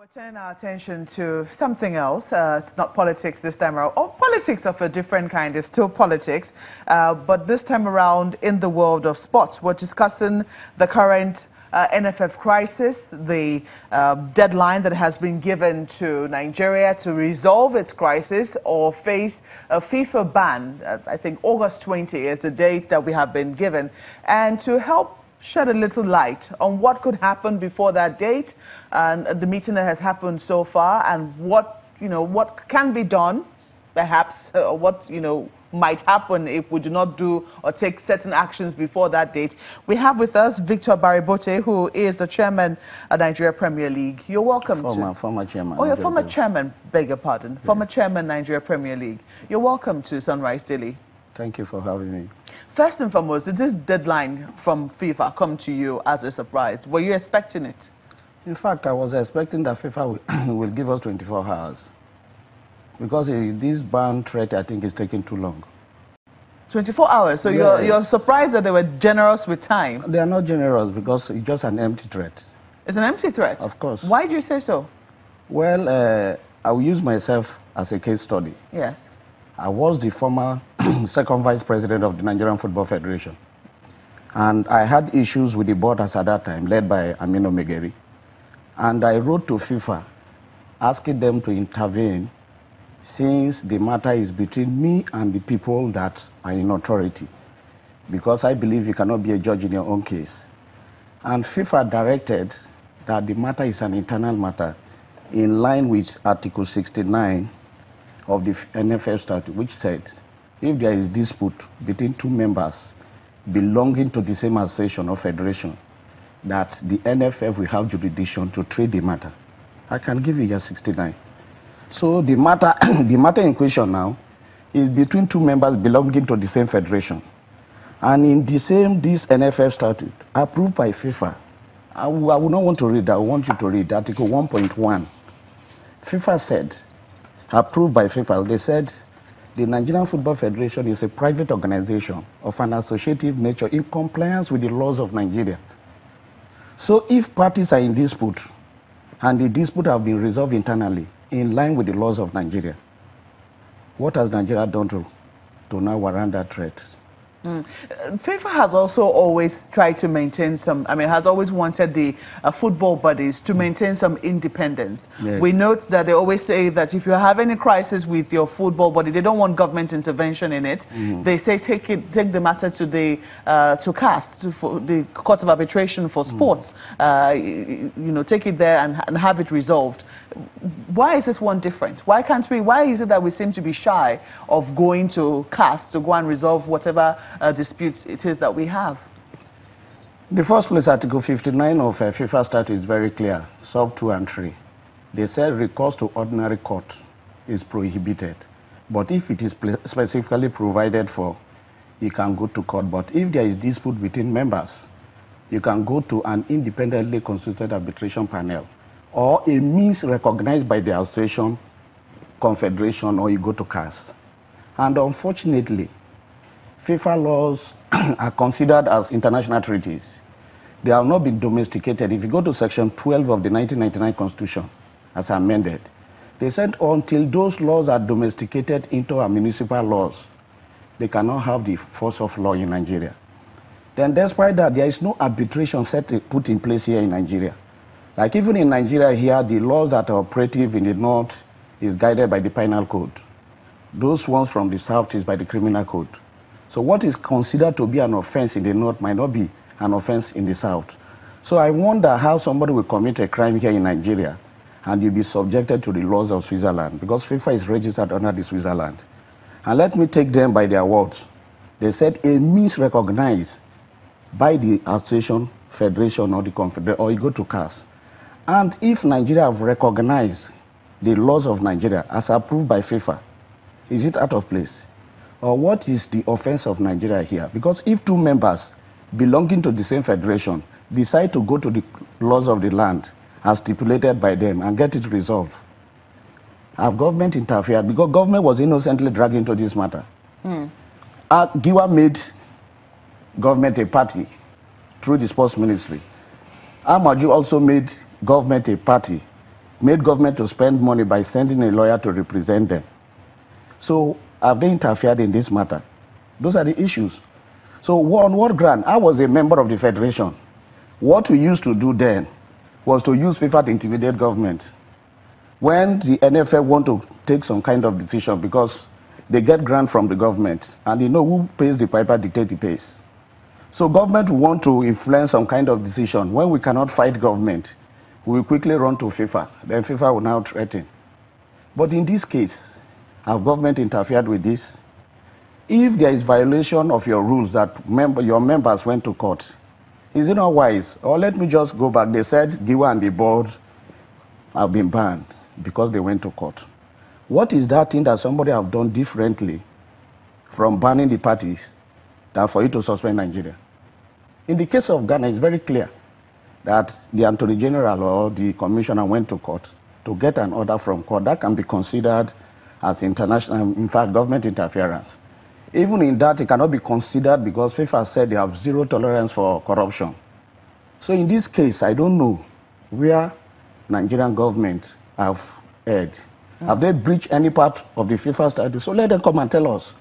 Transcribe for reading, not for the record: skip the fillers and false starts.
We're turning our attention to something else. It's not politics this time around. Or politics of a different kind. It's still politics. But this time around in the world of sports, we're discussing the current NFF crisis, the deadline that has been given to Nigeria to resolve its crisis or face a FIFA ban. I think August 20 is the date that we have been given. And to help shed a little light on what could happen before that date and the meeting that has happened so far, and what can be done, perhaps, or what might happen if we do not do or take certain actions before that date. We have with us Victor Baribote, who is the chairman of Nigeria Premier League. You're welcome. Former chairman. Oh, you're former chairman. Beg your pardon. Yes. Former chairman Nigeria Premier League. You're welcome to Sunrise Daily. Thank you for having me. First and foremost, did this deadline from FIFA come to you as a surprise? Were you expecting it? In fact, I was expecting that FIFA will give us 24 hours. Because this ban threat, I think, is taking too long. 24 hours? So yes. You're surprised that they were generous with time? They are not generous because it's just an empty threat. It's an empty threat? Of course. Why do you say so? Well, I will use myself as a case study. Yes. I was the former second vice president of the Nigerian Football Federation. And I had issues with the board at that time, led by Aminu Megeri. And I wrote to FIFA asking them to intervene since the matter is between me and the people that are in authority. Because I believe you cannot be a judge in your own case. And FIFA directed that the matter is an internal matter in line with Article 69 of the NFF statute, which said if there is dispute between two members belonging to the same association or federation, that the NFF will have jurisdiction to treat the matter. I can give you just 69. So the matter, the matter in question now is between two members belonging to the same federation. And in this NFF statute, approved by FIFA, I would not want to read that, I want you to read Article 1.1. FIFA said, approved by FIFA, they said the Nigerian Football Federation is a private organization of an associative nature in compliance with the laws of Nigeria. So if parties are in dispute and the dispute have been resolved internally in line with the laws of Nigeria, what has Nigeria done to now warrant that threat? FIFA has also always tried to maintain some, has always wanted the football bodies to maintain some independence. Yes. We note that they always say that if you have any crisis with your football body, they don't want government intervention in it. They say take the matter to the for the Court of Arbitration for Sports. Take it there and have it resolved. Why is this one different? Why is it that we seem to be shy of going to CAS to go and resolve whatever disputes it is that we have? In the first place, Article 59 of FIFA statute is very clear, sub 2 and 3. They said recourse to ordinary court is prohibited. But if it is specifically provided for, you can go to court. But if there is dispute between members, you can go to an independently constituted arbitration panel or a means recognized by the association, confederation, or you go to CAS. And unfortunately, FIFA laws are considered as international treaties. They have not been domesticated. If you go to Section 12 of the 1999 Constitution, as amended, they said until those laws are domesticated into our municipal laws, they cannot have the force of law in Nigeria. Then despite that, there is no arbitration put in place here in Nigeria. Like even in Nigeria here, the laws that are operative in the north is guided by the penal code. Those ones from the south is by the criminal code. So what is considered to be an offense in the north might not be an offense in the south. So I wonder how somebody will commit a crime here in Nigeria and you'll be subjected to the laws of Switzerland, because FIFA is registered under the Switzerland. And let me take them by their words. They said a means recognized by the association, federation, or the confederation, or you go to CAS. And if Nigeria have recognized the laws of Nigeria as approved by FIFA, is it out of place? Or what is the offense of Nigeria here? Because if two members belonging to the same federation decide to go to the laws of the land as stipulated by them and get it resolved, have government interfered? Because government was innocently dragged into this matter. Giwa made government a party through the sports ministry. Amaju also made government a party made government to spend money by sending a lawyer to represent them. So have they interfered in this matter? Those are the issues. So on what ground? I was a member of the federation. What we used to do then was to use FIFA to intimidate government. When the NFF want to take some kind of decision because they get grant from the government and they know who pays the piper dictate the pays. So government want to influence some kind of decision. When we cannot fight government, we will quickly run to FIFA. Then FIFA will now threaten. But in this case, have government interfered with this? If there is violation of your rules that your members went to court, is it not wise? Or let me just go back. They said Giwa and the board have been banned because they went to court. What is that thing that somebody have done differently from banning the parties than for you to suspend Nigeria? In the case of Ghana, it's very clear that the Attorney General or the Commissioner went to court to get an order from court. That can be considered as international, in fact, government interference. Even in that, it cannot be considered because FIFA said they have zero tolerance for corruption. So in this case, I don't know where Nigerian government have erred. Have they breached any part of the FIFA statute? So let them come and tell us.